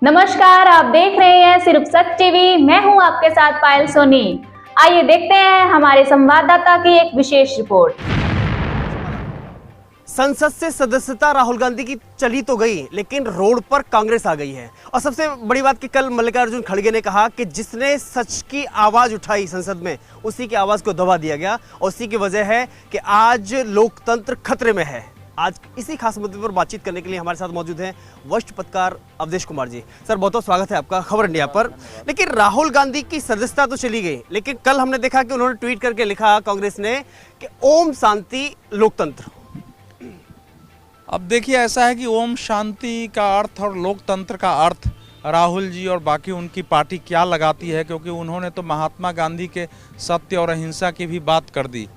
नमस्कार, आप देख रहे हैं सिर्फ सच टीवी। मैं हूं आपके साथ पायल सोनी। आइए देखते हैं हमारे संवाददाता की एक विशेष रिपोर्ट। संसद से सदस्यता राहुल गांधी की चली तो गई, लेकिन रोड पर कांग्रेस आ गई है। और सबसे बड़ी बात कि कल मल्लिकार्जुन खड़गे ने कहा कि जिसने सच की आवाज उठाई संसद में, उसी की आवाज को दबा दिया गया। और उसी की वजह है कि आज लोकतंत्र खतरे में है। आज इसी खास मुद्दे पर बातचीत करने के लिए हमारे साथ मौजूद हैं वरिष्ठ पत्रकार अवधेश कुमार जी। सर, बहुत बहुत स्वागत है आपका खबर इंडिया पर। लेकिन राहुल गांधी की सदस्यता तो चली गई, लेकिन कल हमने देखा कि उन्होंने ट्वीट करके लिखा कांग्रेस ने कि ओम शांति लोकतंत्र। अब देखिए, ऐसा है कि ओम शांति का अर्थ और लोकतंत्र का अर्थ राहुल जी और बाकी उनकी पार्टी क्या लगाती है, क्योंकि उन्होंने तो महात्मा गांधी के सत्य और अहिंसा की भी बात कर दी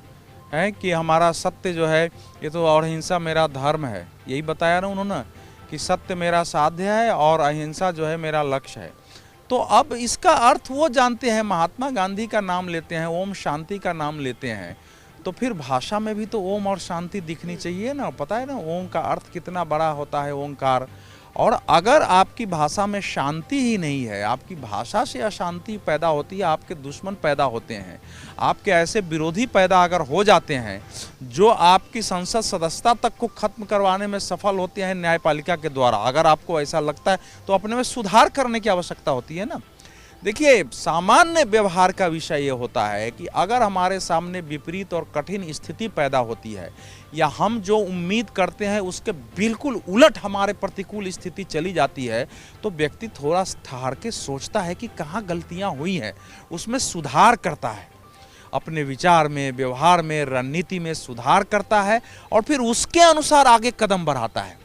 है कि हमारा सत्य जो है ये तो, और अहिंसा मेरा धर्म है। यही बताया ना उन्होंने कि सत्य मेरा साध्य है और अहिंसा जो है मेरा लक्ष्य है। तो अब इसका अर्थ वो जानते हैं, महात्मा गांधी का नाम लेते हैं, ओम शांति का नाम लेते हैं, तो फिर भाषा में भी तो ओम और शांति दिखनी चाहिए ना। पता है ना ओम का अर्थ कितना बड़ा होता है, ओंकार। और अगर आपकी भाषा में शांति ही नहीं है, आपकी भाषा से अशांति पैदा होती है, आपके दुश्मन पैदा होते हैं, आपके ऐसे विरोधी पैदा अगर हो जाते हैं जो आपकी संसद सदस्यता तक को खत्म करवाने में सफल होते हैं न्यायपालिका के द्वारा। अगर आपको ऐसा लगता है तो अपने में सुधार करने की आवश्यकता होती है ना। देखिए, सामान्य व्यवहार का विषय ये होता है कि अगर हमारे सामने विपरीत और कठिन स्थिति पैदा होती है या हम जो उम्मीद करते हैं उसके बिल्कुल उलट हमारे प्रतिकूल स्थिति चली जाती है, तो व्यक्ति थोड़ा ठहर के सोचता है कि कहाँ गलतियाँ हुई हैं, उसमें सुधार करता है, अपने विचार में, व्यवहार में, रणनीति में सुधार करता है और फिर उसके अनुसार आगे कदम बढ़ाता है।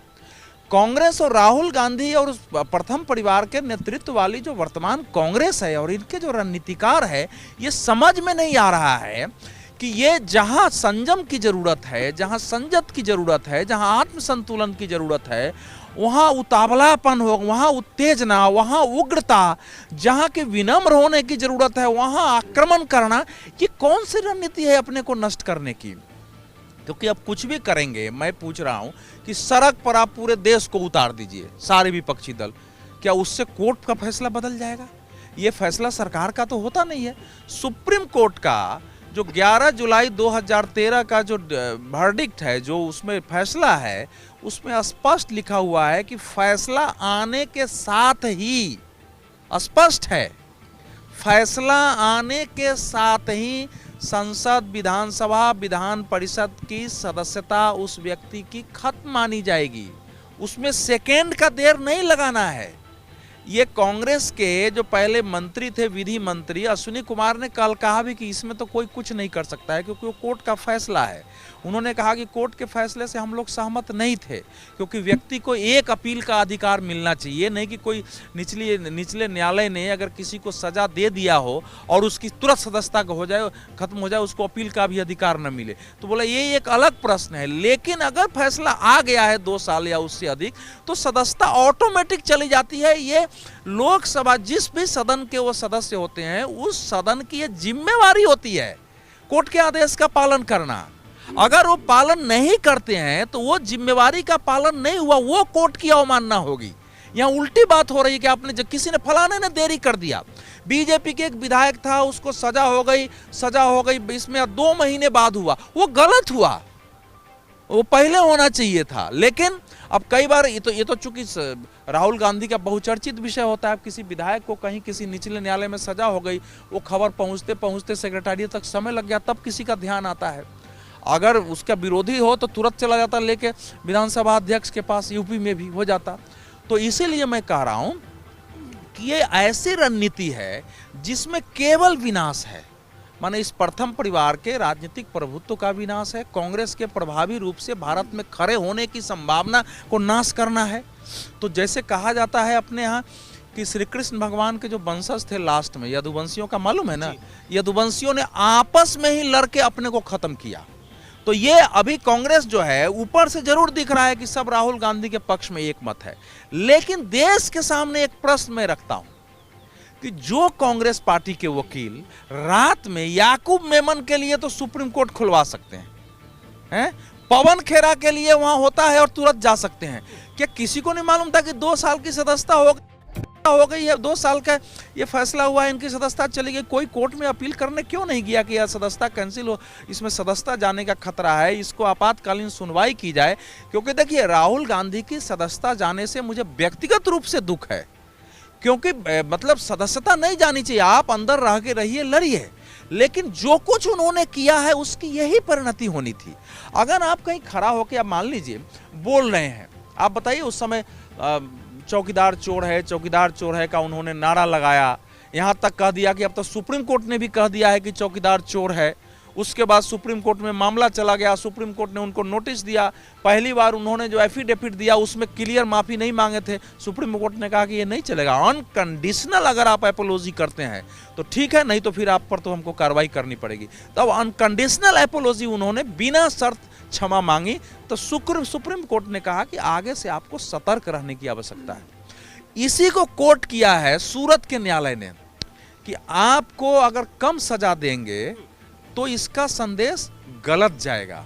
कांग्रेस और राहुल गांधी और प्रथम परिवार के नेतृत्व वाली जो वर्तमान कांग्रेस है और इनके जो रणनीतिकार है, ये समझ में नहीं आ रहा है कि ये जहां संयम की जरूरत है, जहां संयत की जरूरत है, जहां आत्मसंतुलन की जरूरत है, वहां उतावलापन हो, वहां उत्तेजना, वहां उग्रता, जहां के विनम्र होने की जरूरत है, वहां आक्रमण करना, ये कौन सी रणनीति है अपने को नष्ट करने की। क्योंकि अब कुछ भी करेंगे, मैं पूछ रहा हूं कि सड़क पर आप पूरे देश को उतार दीजिए, सारे विपक्षी दल, क्या उससे कोर्ट का फैसला बदल जाएगा? ये फैसला सरकार का तो होता नहीं है। सुप्रीम कोर्ट का जो 11 जुलाई 2013 का जो वर्डिक्ट है, जो उसमें फैसला है, उसमें स्पष्ट लिखा हुआ है कि फैसला आने के साथ ही, स्पष्ट है, फैसला आने के साथ ही संसद, विधानसभा, विधान परिषद की सदस्यता उस व्यक्ति की खत्म मानी जाएगी। उसमें सेकेंड का देर नहीं लगाना है। ये कांग्रेस के जो पहले मंत्री थे, विधि मंत्री अश्विनी कुमार ने कल कहा भी कि इसमें तो कोई कुछ नहीं कर सकता है क्योंकि वो कोर्ट का फैसला है। उन्होंने कहा कि कोर्ट के फैसले से हम लोग सहमत नहीं थे, क्योंकि व्यक्ति को एक अपील का अधिकार मिलना चाहिए, नहीं कि कोई निचले न्यायालय ने अगर किसी को सजा दे दिया हो और उसकी तुरंत सदस्यता हो जाए, खत्म हो जाए, उसको अपील का भी अधिकार न मिले। तो बोला ये एक अलग प्रश्न है। लेकिन अगर फैसला आ गया है 2 साल या उससे अधिक, तो सदस्यता ऑटोमेटिक चली जाती है। ये लोकसभा, जिस भी सदन के वो सदस्य होते हैं, उस सदन की ये जिम्मेवारी होती है कोर्ट के आदेश का पालन करना। अगर वो पालन नहीं करते हैं तो वो जिम्मेवारी का पालन नहीं हुआ, वो कोर्ट की अवमानना होगी। यहाँ उल्टी बात हो रही है कि आपने जब किसी ने फलाने ने देरी कर दिया, बीजेपी के एक विधायक था, उसको सजा हो गई, इसमें 2 महीने बाद हुआ, वो गलत हुआ, वो पहले होना चाहिए था। लेकिन अब कई बार ये तो चूंकि राहुल गांधी का बहुचर्चित विषय होता है, किसी विधायक को कहीं किसी निचले न्यायालय में सजा हो गई, वो खबर पहुंचते पहुंचते सेक्रेटरिएट तक समय लग गया, तब किसी का ध्यान आता है। अगर उसका विरोधी हो तो तुरंत चला जाता लेके विधानसभा अध्यक्ष के पास, यूपी में भी हो जाता। तो इसीलिए मैं कह रहा हूं कि ये ऐसी रणनीति है जिसमें केवल विनाश है, माने इस प्रथम परिवार के राजनीतिक प्रभुत्व का विनाश है, कांग्रेस के प्रभावी रूप से भारत में खड़े होने की संभावना को नाश करना है। तो जैसे कहा जाता है अपने यहाँ कि श्री कृष्ण भगवान के जो वंशज थे लास्ट में, यदुवंशियों का मालूम है ना, यदुवंशियों ने आपस में ही लड़के अपने को खत्म किया। तो ये अभी कांग्रेस जो है ऊपर से जरूर दिख रहा है कि सब राहुल गांधी के पक्ष में एक मत है, लेकिन देश के सामने एक प्रश्न मैं रखता हूं कि जो कांग्रेस पार्टी के वकील रात में याकूब मेमन के लिए तो सुप्रीम कोर्ट खुलवा सकते हैं, पवन खेरा के लिए वहां होता है और तुरंत जा सकते हैं, क्या किसी को नहीं मालूम था कि 2 साल की सदस्यता होगी? हो गई है, 2 साल का ये फैसला हुआ है, इनकी सदस्यता चली गई, कोई कोर्ट में अपील करने क्यों नहीं गया कि यह सदस्यता कैंसिल हो, इसमें सदस्यता जाने का खतरा है, इसको आपातकालीन सुनवाई की जाए। क्योंकि देखिए, राहुल गांधी की सदस्यता जाने से मुझे व्यक्तिगत रूप से दुख है, क्योंकि मतलब सदस्यता नहीं जानी चाहिए, आप अंदर रह के रहिए, लड़िए, लेकिन जो कुछ उन्होंने किया है उसकी यही परिणति होनी थी। अगर आप कहीं खड़ा होकर, आप मान लीजिए बोल रहे हैं, आप बताइए उस समय चौकीदार चोर है का उन्होंने नारा लगाया, यहाँ तक कह दिया कि अब तो सुप्रीम कोर्ट ने भी कह दिया है कि चौकीदार चोर है। उसके बाद सुप्रीम कोर्ट में मामला चला गया, सुप्रीम कोर्ट ने उनको नोटिस दिया, पहली बार उन्होंने जो एफिडेविट दिया उसमें क्लियर माफ़ी नहीं मांगे थे, सुप्रीम कोर्ट ने कहा कि ये नहीं चलेगा, अनकंडीशनल अगर आप एपोलॉजी करते हैं तो ठीक है, नहीं तो फिर आप पर तो हमको कार्रवाई करनी पड़ेगी। तब अनकंडीशनल एपोलॉजी उन्होंने बिना शर्त क्षमा मांगी, तो सुप्रीम कोर्ट ने कहा कि आगे से आपको सतर्क रहने की आवश्यकता है। इसी को कोर्ट किया है सूरत के न्यायालय ने कि आपको अगर कम सजा देंगे तो इसका संदेश गलत जाएगा,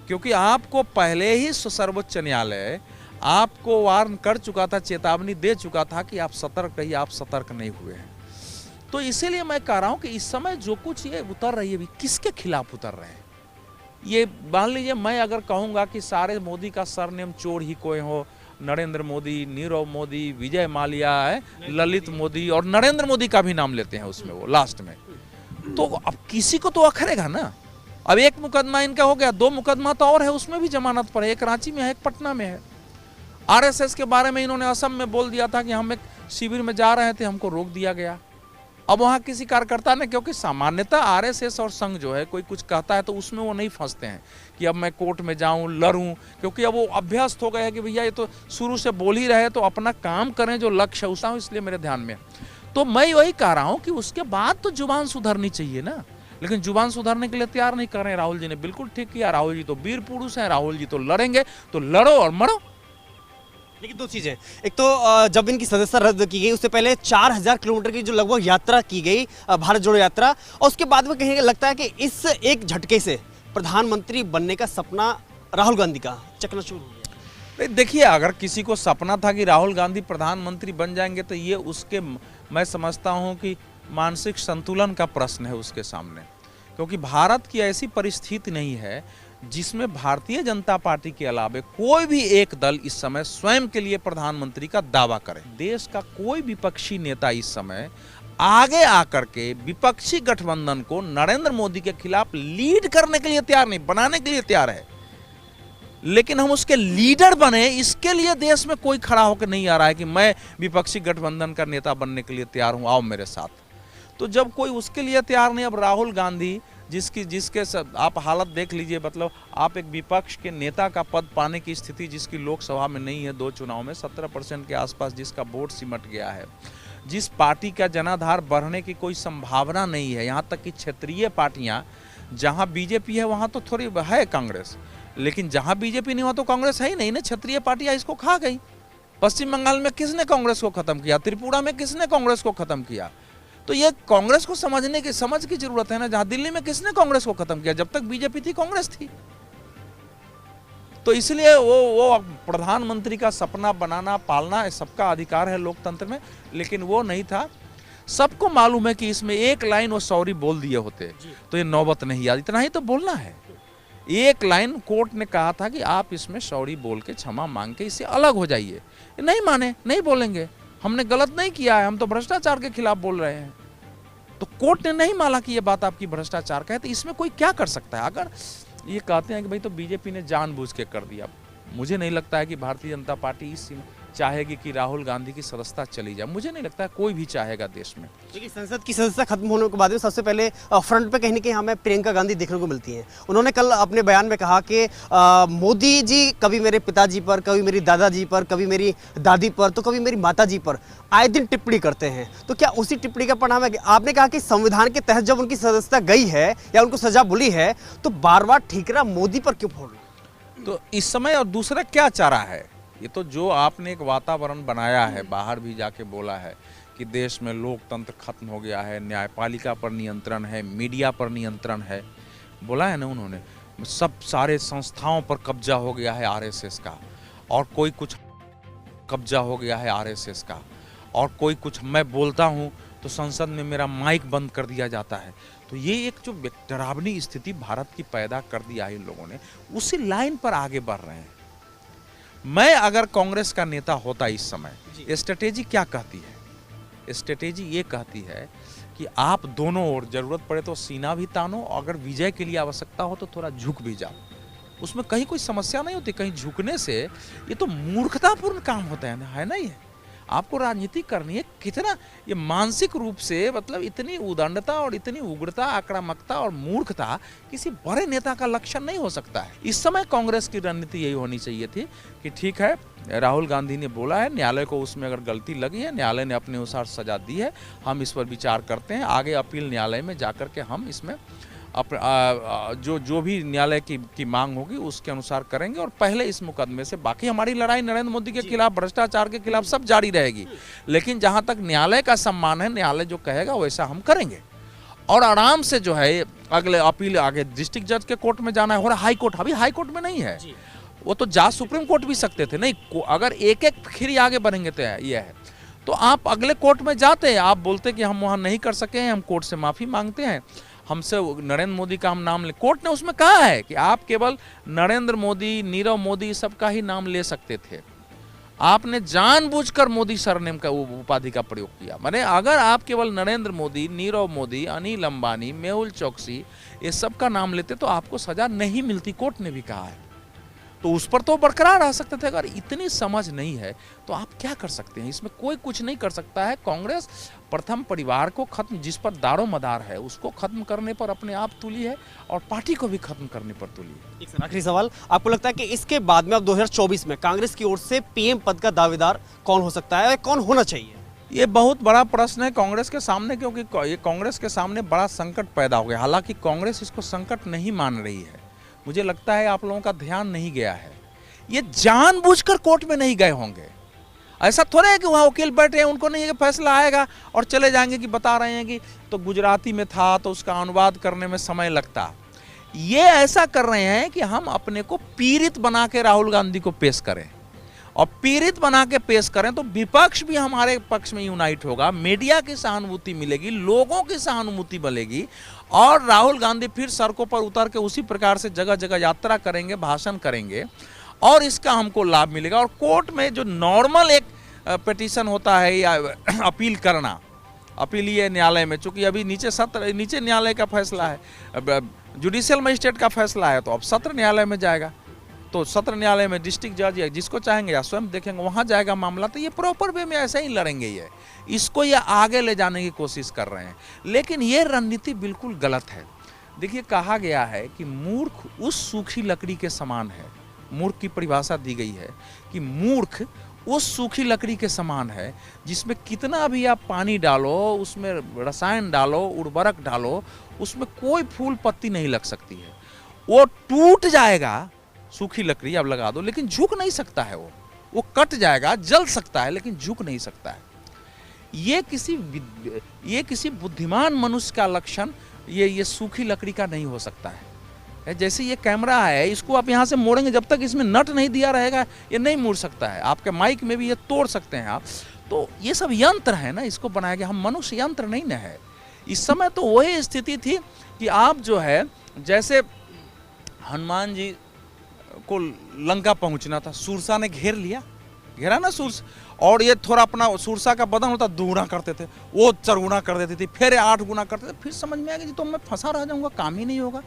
क्योंकि आपको पहले ही सर्वोच्च न्यायालय आपको वार्न कर चुका था, चेतावनी दे चुका था कि आप सतर्क रहिए, आप सतर्क नहीं हुए हैं। तो इसीलिए मैं कह रहा हूं कि इस समय जो कुछ ये उतर रही है, भी किसके खिलाफ उतर रहे हैं? ये मान लीजिए, मैं अगर कहूंगा कि सारे मोदी का सरनेम चोर ही कोई हो, नरेंद्र मोदी, नीरव मोदी, विजय माल्या है, ललित मोदी और नरेंद्र मोदी का भी नाम लेते हैं उसमें वो लास्ट में, तो अब किसी को तो अखरेगा ना। अब एक मुकदमा इनका हो गया, 2 मुकदमा तो और है, उसमें भी जमानत पर है, एक रांची में है, एक पटना में है। आरएसएस के बारे में इन्होंने असम में बोल दिया था कि हम एक शिविर में जा रहे थे, हमको रोक दिया गया। अब वहाँ किसी कार्यकर्ता ने, क्योंकि सामान्यतः आरएसएस और संघ जो है कोई कुछ कहता है तो उसमें वो नहीं फंसते हैं कि अब मैं कोर्ट में जाऊं, लड़ूं, क्योंकि अब वो अभ्यस्त हो गए हैं कि भैया ये तो शुरू से बोल ही रहे, तो अपना काम करें जो लक्ष्य है उसका, इसलिए मेरे ध्यान में। तो मैं वही कह रहा हूं कि उसके बाद तो जुबान सुधरनी चाहिए ना, लेकिन जुबान सुधरने के लिए तैयार नहीं कर रहे हैं। राहुल जी ने बिल्कुल ठीक किया, राहुल जी तो वीर पुरुष हैं, राहुल जी तो लड़ेंगे, तो लड़ो और मरो। लेकिन 2 चीजें, एक तो जब इनकी सदस्यता रद्द की गई उससे पहले 4000 किलोमीटर की जो लगभग यात्रा की गई, भारत जोड़ो यात्रा, और उसके बाद में कहीं लगता है कि इस एक झटके से प्रधानमंत्री बनने का सपना राहुल गांधी का चकनाचूर हो गया। देखिए, अगर किसी को सपना था कि राहुल गांधी प्रधानमंत्री बन जाएंगे तो ये उसके, मैं समझता हूं कि मानसिक संतुलन का प्रश्न है उसके सामने, क्योंकि भारत की ऐसी परिस्थिति नहीं है जिसमें भारतीय जनता पार्टी के अलावा कोई भी एक दल इस समय स्वयं के लिए प्रधानमंत्री का दावा करे। देश का कोई विपक्षी नेता इस समय आगे आकर के विपक्षी गठबंधन को नरेंद्र मोदी के खिलाफ लीड करने के लिए तैयार नहीं, बनाने के लिए तैयार है, लेकिन हम उसके लीडर बने, इसके लिए देश में कोई खड़ा होकर नहीं आ रहा है कि मैं विपक्षी गठबंधन का नेता बनने के लिए तैयार हूं, आओ मेरे साथ। तो जब कोई उसके लिए तैयार नहीं, अब राहुल गांधी जिसके आप हालत देख लीजिए, मतलब आप एक विपक्ष के नेता का पद पाने की स्थिति जिसकी लोकसभा में नहीं है, 2 चुनाव में 17% के आसपास जिसका वोट सिमट गया है, जिस पार्टी का जनाधार बढ़ने की कोई संभावना नहीं है, यहाँ तक कि क्षेत्रीय पार्टियाँ, जहाँ बीजेपी है वहाँ तो थोड़ी है कांग्रेस, लेकिन जहाँ बीजेपी नहीं वहाँ तो कांग्रेस है ही नहीं ना, क्षेत्रीय पार्टियाँ इसको खा गई। पश्चिम बंगाल में किसने कांग्रेस को खत्म किया? त्रिपुरा में किसने कांग्रेस को खत्म किया? तो ये कांग्रेस को समझ की जरूरत है ना। जहां दिल्ली में किसने कांग्रेस को खत्म किया? जब तक बीजेपी थी कांग्रेस थी। तो इसलिए वो प्रधानमंत्री का सपना बनाना, पालना सबका अधिकार है लोकतंत्र में, लेकिन वो नहीं था। सबको मालूम है कि इसमें एक लाइन वो सॉरी बोल दिए होते तो ये नौबत नहीं याद, इतना ही तो बोलना है। एक लाइन कोर्ट ने कहा था कि आप इसमें सॉरी बोल के, क्षमा मांग के इससे अलग हो जाइए। नहीं माने, नहीं बोलेंगे, हमने गलत नहीं किया है, हम तो भ्रष्टाचार के खिलाफ बोल रहे हैं। तो कोर्ट ने नहीं माना कि ये बात आपकी भ्रष्टाचार का है, तो इसमें कोई क्या कर सकता है? अगर ये कहते हैं कि भाई तो बीजेपी ने जानबूझ के कर दिया, मुझे नहीं लगता है कि भारतीय जनता पार्टी इस चाहेगी कि राहुल गांधी की सदस्यता चली जाए। मुझे नहीं लगता है कोई भी चाहेगा देश में। देखिए, संसद की सदस्यता खत्म होने के बाद में सबसे पहले फ्रंट पे कहीं ना कहीं हमें प्रियंका गांधी देखने को मिलती हैं। उन्होंने कल अपने बयान में कहा कि मोदी जी कभी मेरे पिताजी पर, कभी मेरी दादाजी पर, कभी मेरी दादी पर, तो कभी मेरी माताजी पर आए दिन टिप्पणी करते हैं। तो क्या उसी टिप्पणी का परिणाम है? आपने कहा कि संविधान के तहत जब उनकी सदस्यता गई है या उनको सजा मिली है, तो बार बार ठीकरा मोदी पर क्यों फोड़ना? तो इस समय और दूसरा क्या चारा है? ये तो जो आपने एक वातावरण बनाया है, बाहर भी जाके बोला है कि देश में लोकतंत्र खत्म हो गया है, न्यायपालिका पर नियंत्रण है, मीडिया पर नियंत्रण है, बोला है ना उन्होंने, सब सारे संस्थाओं पर कब्जा हो गया है आरएसएस का, और कोई कुछ कब्जा हो गया है आरएसएस का, और कोई कुछ मैं बोलता हूँ तो संसद में मेरा माइक बंद कर दिया जाता है। तो ये एक जो डरावनी स्थिति भारत की पैदा कर दिया है इन लोगों ने, उसी लाइन पर आगे बढ़ रहे हैं। मैं अगर कांग्रेस का नेता होता इस समय, स्ट्रेटेजी क्या कहती है? स्ट्रेटेजी ये कहती है कि आप दोनों ओर जरूरत पड़े तो सीना भी तानो, अगर विजय के लिए आवश्यकता हो तो थोड़ा झुक भी जाओ। उसमें कहीं कोई समस्या नहीं होती। कहीं झुकने से ये तो मूर्खतापूर्ण काम होता है ना ये। आपको राजनीति करनी है, कितना ये मानसिक रूप से मतलब इतनी उदंडता और इतनी उग्रता, आक्रामकता और मूर्खता किसी बड़े नेता का लक्षण नहीं हो सकता है। इस समय कांग्रेस की रणनीति यही होनी चाहिए थी कि ठीक है, राहुल गांधी ने बोला है, न्यायालय को उसमें अगर गलती लगी है, न्यायालय ने अपने अनुसार सजा दी है, हम इस पर विचार करते हैं, आगे अपील न्यायालय में जाकर के हम इसमें जो भी न्यायालय की मांग होगी उसके अनुसार करेंगे, और पहले इस मुकदमे से बाकी हमारी लड़ाई नरेंद्र मोदी के खिलाफ, भ्रष्टाचार के खिलाफ सब जारी रहेगी। लेकिन जहां तक न्यायालय का सम्मान है, न्यायालय जो कहेगा वैसा हम करेंगे, और आराम से जो है अगले अपील आगे डिस्ट्रिक्ट जज के कोर्ट में जाना है। और हाई कोर्ट, अभी हाई कोर्ट में नहीं है, वो तो जा सुप्रीम कोर्ट भी सकते थे। नहीं, अगर एक एक खिरी आगे बढ़ेंगे तो ये है, तो आप अगले कोर्ट में जाते हैं, आप बोलते कि हम वहां नहीं कर सके हैं, हम कोर्ट से माफी मांगते हैं, हमसे नरेंद्र मोदी का हम नाम ले। कोर्ट ने उसमें कहा है कि आप केवल नरेंद्र मोदी, नीरव मोदी सबका ही नाम ले सकते थे, आपने जानबूझकर मोदी सरनेम का उपाधि का प्रयोग किया। माने अगर आप केवल नरेंद्र मोदी, नीरव मोदी, अनिल अंबानी, मेहुल चौकसी ये सब का नाम लेते तो आपको सजा नहीं मिलती, कोर्ट ने भी कहा है। तो उस पर तो बरकरार रह सकते थे। अगर इतनी समझ नहीं है तो आप क्या कर सकते हैं? इसमें कोई कुछ नहीं कर सकता है। कांग्रेस प्रथम परिवार को खत्म, जिस पर दारो मदार है, उसको खत्म करने पर अपने आप तुली है, और पार्टी को भी खत्म करने पर तुली है। एक आखिरी सवाल, आपको लगता है कि इसके बाद में अब 2024 में कांग्रेस की ओर से पीएम पद का दावेदार कौन हो सकता है, कौन होना चाहिए? ये बहुत बड़ा प्रश्न है कांग्रेस के सामने, क्योंकि ये कांग्रेस के सामने बड़ा संकट पैदा हो गया। हालांकि कांग्रेस इसको संकट नहीं मान रही है। मुझे लगता है आप लोगों का ध्यान नहीं गया है, ये जानबूझकर कोर्ट में नहीं गए होंगे। ऐसा थोड़ा है कि वहाँ वकील बैठे हैं, उनको नहीं है कि फैसला आएगा और चले जाएंगे कि बता रहे हैं कि तो गुजराती में था तो उसका अनुवाद करने में समय लगता। ये ऐसा कर रहे हैं कि हम अपने को पीड़ित बना के राहुल गांधी को पेश करें, और पीड़ित बना के पेश करें तो विपक्ष भी हमारे पक्ष में यूनाइट होगा, मीडिया की सहानुभूति मिलेगी, लोगों की सहानुभूति मिलेगी, और राहुल गांधी फिर सड़कों पर उतर के उसी प्रकार से जगह जगह यात्रा करेंगे, भाषण करेंगे, और इसका हमको लाभ मिलेगा। और कोर्ट में जो नॉर्मल एक पिटीशन होता है या अपील करना, अपील ये न्यायालय में, चूंकि अभी नीचे न्यायालय का फैसला है, जुडिशियल मजिस्ट्रेट का फैसला है, तो अब सत्र न्यायालय में जाएगा। तो सत्र न्यायालय में डिस्ट्रिक्ट जज या जिसको चाहेंगे या स्वयं देखेंगे, वहाँ जाएगा मामला। तो ये प्रॉपर वे में ऐसे ही लड़ेंगे। ये इसको ये आगे ले जाने की कोशिश कर रहे हैं, लेकिन ये रणनीति बिल्कुल गलत है। देखिए, कहा गया है कि मूर्ख उस सूखी लकड़ी के समान है। मूर्ख की परिभाषा दी गई है कि मूर्ख उस सूखी लकड़ी के समान है जिसमें कितना भी आप पानी डालो, उसमें रसायन डालो, उर्वरक डालो, उसमें कोई फूल पत्ती नहीं लग सकती है। वो टूट जाएगा, सूखी लकड़ी आप लगा दो, लेकिन झुक नहीं सकता है। वो कट जाएगा, जल सकता है, लेकिन झुक नहीं सकता है। ये किसी बुद्धिमान मनुष्य का लक्षण ये सूखी लकड़ी का नहीं हो सकता है। जैसे ये कैमरा है, इसको आप यहाँ से मोड़ेंगे, जब तक इसमें नट नहीं दिया रहेगा ये नहीं मुड़ सकता है। आपके माइक में भी ये तोड़ सकते हैं आप। तो ये सब यंत्र है ना, इसको बनाया गया। हम मनुष्य यंत्र नहीं न है। इस समय तो वही स्थिति थी कि आप जो है, जैसे हनुमान जी को लंका पहुंचना था, सूरसा ने घेरा ना सूरसा, और ये थोड़ा अपना सूरसा का बदन होता दुगुना करते थे, वो 4 गुना कर देती थी, फिर 8 गुना करते थे। फिर समझ में आ गया तो मैं फंसा रह जाऊंगा, काम ही नहीं होगा।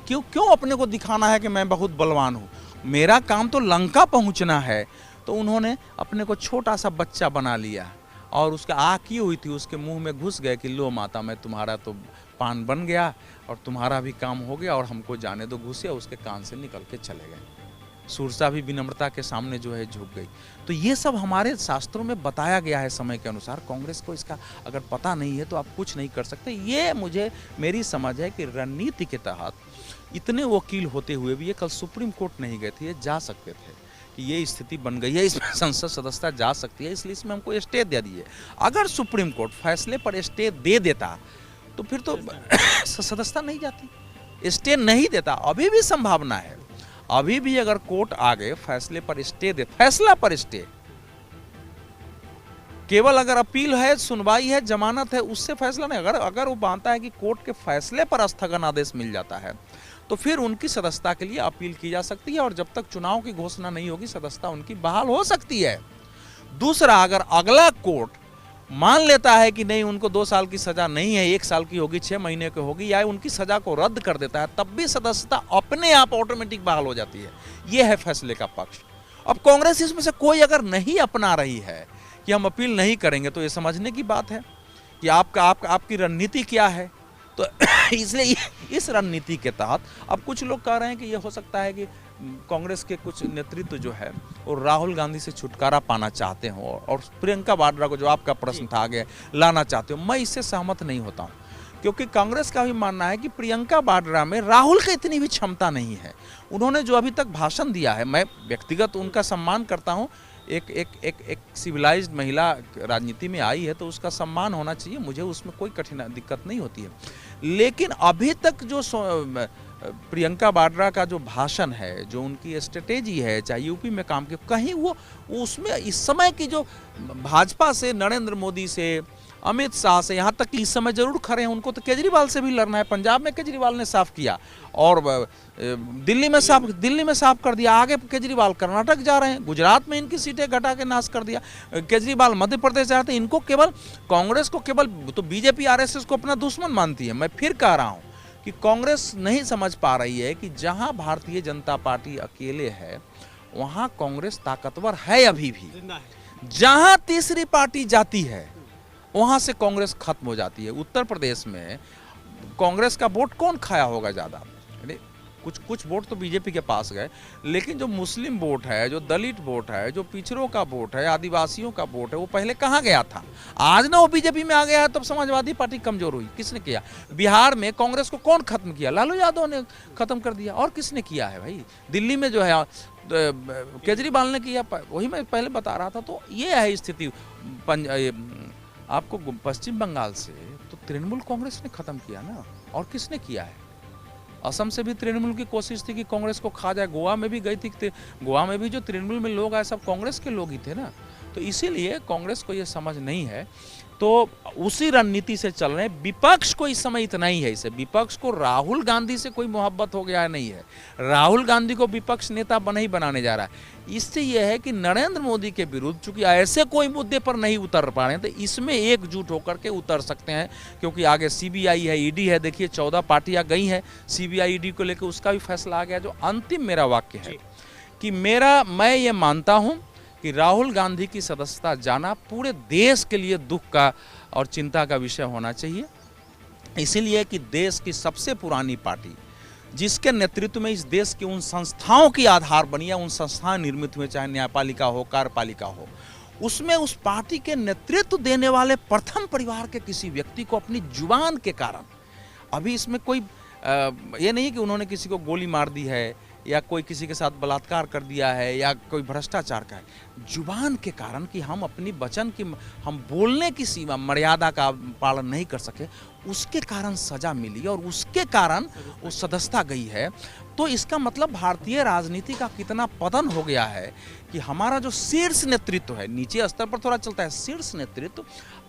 क्यों अपने को दिखाना है कि मैं बहुत बलवान हूँ? मेरा काम तो लंका पहुँचना है। तो उन्होंने अपने को छोटा सा बच्चा बना लिया, और उसका आँख की हुई थी, उसके मुंह में घुस गए कि लो माता, मैं तुम्हारा तो पान बन गया और तुम्हारा भी काम हो गया, और हमको जाने दो। घुसे, उसके कान से निकल के चले गए। सूरसा भी विनम्रता के सामने जो है झुक गई। तो ये सब हमारे शास्त्रों में बताया गया है समय के अनुसार। कांग्रेस को इसका अगर पता नहीं है तो आप कुछ नहीं कर सकते। ये मेरी समझ है कि रणनीति के तहत इतने वकील होते हुए भी ये कल सुप्रीम कोर्ट नहीं गए थे, ये जा सकते थे कि ये स्थिति बन गई है, इसमें संसद सदस्यता जा सकती है, इसलिए इसमें हमको स्टे दे दिए। अगर सुप्रीम कोर्ट फैसले पर स्टे दे देता तो फिर तो सदस्यता नहीं जाती। स्टे नहीं देता, अभी भी संभावना है। अभी भी अगर कोर्ट आगे फैसले पर स्टे दे, फैसला पर स्टे, केवल अगर अपील है, सुनवाई है, जमानत है, उससे फैसला नहीं। अगर वो मानता है कि कोर्ट के फैसले पर स्थगन आदेश मिल जाता है तो फिर उनकी सदस्यता के लिए अपील की जा सकती है और जब तक चुनाव की घोषणा नहीं होगी सदस्यता उनकी बहाल हो सकती है। दूसरा, अगर अगला कोर्ट मान लेता है कि नहीं उनको 2 साल की सजा नहीं है, 1 साल की होगी, 6 महीने की होगी, या उनकी सजा को रद्द कर देता है, तब भी सदस्यता अपने आप ऑटोमेटिक बहाल हो जाती है। यह है फैसले का पक्ष। अब कांग्रेस इसमें से कोई अगर नहीं अपना रही है कि हम अपील नहीं करेंगे तो ये समझने की बात है कि आपकी रणनीति क्या है। तो इसलिए इस रणनीति के तहत अब कुछ लोग कह रहे हैं कि ये हो सकता है कि कांग्रेस के कुछ नेतृत्व जो है वो राहुल गांधी से छुटकारा पाना चाहते हो और प्रियंका वाड्रा को, जो आपका प्रश्न था आगे, लाना चाहते हो। मैं इससे सहमत नहीं होता हूँ, क्योंकि कांग्रेस का भी मानना है कि प्रियंका वाड्रा में राहुल की इतनी भी क्षमता नहीं है। उन्होंने जो अभी तक भाषण दिया है, मैं व्यक्तिगत उनका सम्मान करता हूँ। एक सिविलाइज्ड महिला राजनीति में आई है तो उसका सम्मान होना चाहिए, मुझे उसमें कोई दिक्कत नहीं होती है। लेकिन अभी तक जो प्रियंका वाड्रा का जो भाषण है, जो उनकी स्ट्रेटेजी है, चाहे यूपी में काम की, कहीं वो उसमें इस समय की जो भाजपा से, नरेंद्र मोदी से, अमित शाह से, यहाँ तक कि इस समय जरूर खड़े हैं, उनको तो केजरीवाल से भी लड़ना है। पंजाब में केजरीवाल ने साफ किया और दिल्ली में साफ कर दिया, आगे केजरीवाल कर्नाटक जा रहे हैं, गुजरात में इनकी सीटें घटा के नाश कर दिया, केजरीवाल मध्य प्रदेश जा रहे थे। इनको केवल कांग्रेस को केवल तो बीजेपी आरएसएस को अपना दुश्मन मानती है। मैं फिर कह रहा हूँ कि कांग्रेस नहीं समझ पा रही है कि जहाँ भारतीय जनता पार्टी अकेले है वहाँ कांग्रेस ताकतवर है अभी भी। जहाँ तीसरी पार्टी जाती है वहां से कांग्रेस खत्म हो जाती है। उत्तर प्रदेश में कांग्रेस का वोट कौन खाया होगा ज़्यादा? कुछ वोट तो बीजेपी के पास गए, लेकिन जो मुस्लिम वोट है, जो दलित वोट है, जो पिछड़ों का वोट है, आदिवासियों का वोट है, वो पहले कहाँ गया था? आज ना वो बीजेपी में आ गया है तब समाजवादी पार्टी कमजोर हुई। किसने किया? बिहार में कांग्रेस को कौन खत्म किया? लालू यादव ने खत्म कर दिया। और किसने किया है भाई? दिल्ली में जो है केजरीवाल ने किया, वही मैं पहले बता रहा था। तो ये है स्थिति। आपको पश्चिम बंगाल से तो तृणमूल कांग्रेस ने खत्म किया ना, और किसने किया है? असम से भी तृणमूल की कोशिश थी कि कांग्रेस को खा जाए, गोवा में भी गई थी, गोवा में भी जो तृणमूल में लोग आए सब कांग्रेस के लोग ही थे ना। तो इसीलिए कांग्रेस को ये समझ नहीं है, तो उसी रणनीति से चल रहे हैं। विपक्ष को इस समय इतना ही है, इसे विपक्ष को राहुल गांधी से कोई मोहब्बत हो गया है नहीं है। राहुल गांधी को विपक्ष नेता नहीं बनाने जा रहा है। इससे यह है कि नरेंद्र मोदी के विरुद्ध चूंकि ऐसे कोई मुद्दे पर नहीं उतर पा रहे हैं, तो इसमें एकजुट होकर के उतर सकते हैं, क्योंकि आगे सीबीआई है, ईडी है। देखिए 14 पार्टियां गई हैं सीबीआई ईडी को लेकर, उसका भी फैसला आ गया। जो अंतिम मेरा वाक्य है कि मैं ये मानता हूं कि राहुल गांधी की सदस्यता जाना पूरे देश के लिए दुख का और चिंता का विषय होना चाहिए। इसीलिए कि देश की सबसे पुरानी पार्टी, जिसके नेतृत्व में इस देश की उन संस्थाओं की आधार बनी है, उन संस्थाएं निर्मित हुए, चाहे न्यायपालिका हो, कार्यपालिका हो, उसमें उस पार्टी के नेतृत्व देने वाले प्रथम परिवार के किसी व्यक्ति को अपनी जुबान के कारण, अभी इसमें कोई ये नहीं कि उन्होंने किसी को गोली मार दी है या कोई किसी के साथ बलात्कार कर दिया है या कोई भ्रष्टाचार का है, जुबान के कारण कि हम अपनी वचन की, हम बोलने की सीमा, मर्यादा का पालन नहीं कर सके, उसके कारण सजा मिली और उसके कारण वो सदस्यता गई है। तो इसका मतलब भारतीय राजनीति का कितना पतन हो गया है कि हमारा जो शीर्ष नेतृत्व है, नीचे स्तर पर थोड़ा चलता है, शीर्ष नेतृत्व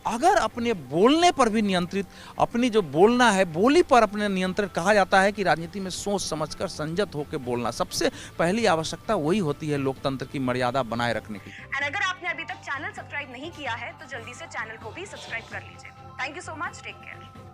अगर अपने बोलने पर भी नियंत्रित, अपनी जो बोलना है बोली पर अपने नियंत्रण, कहा जाता है कि राजनीति में सोच समझकर संयत होकर बोलना सबसे पहली आवश्यकता वही होती है लोकतंत्र की मर्यादा बनाए रखने की। और अगर आपने अभी तक चैनल सब्सक्राइब नहीं किया है तो जल्दी से चैनल को भी सब्सक्राइब कर लीजिए। Thank you so much, take care.